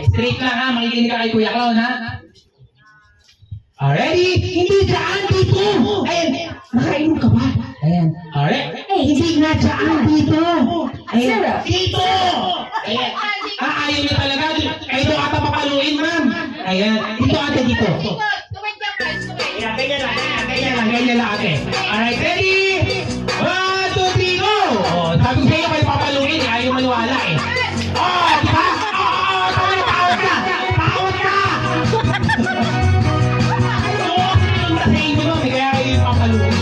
Straight lang ha, makikinig ka kay Kuya Clown ha. Ready? Hindi dyan, dito! Ayan, nakainom ka ba? Ayan. Alright. Hindi nga dyan, dito! Ayan, dito! Ayan. Ayaw niyo talaga. Kayo ito ata papaluin, ma'am. Ayan, dito ate, dito. Ayan, ganyan lang ate. Alright, ready? 1, 2, 3, go! Sabi ko sa'yo kayo papaluin, ayaw maniwala eh. Diba? Tawad ka! Tawad ka! Sa inyo no, may kaya kayo yung papaluin.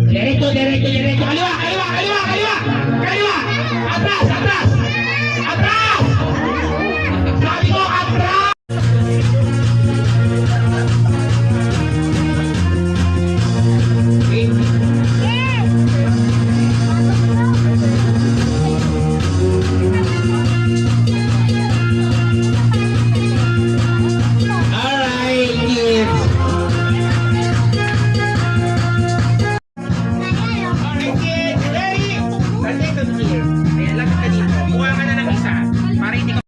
Diretso. Kaliwa. Atras. Sabi ko, atras. Alright, kids. Ayan, lakad ka dito. Kuha ka na ng isa. Para hindi ka...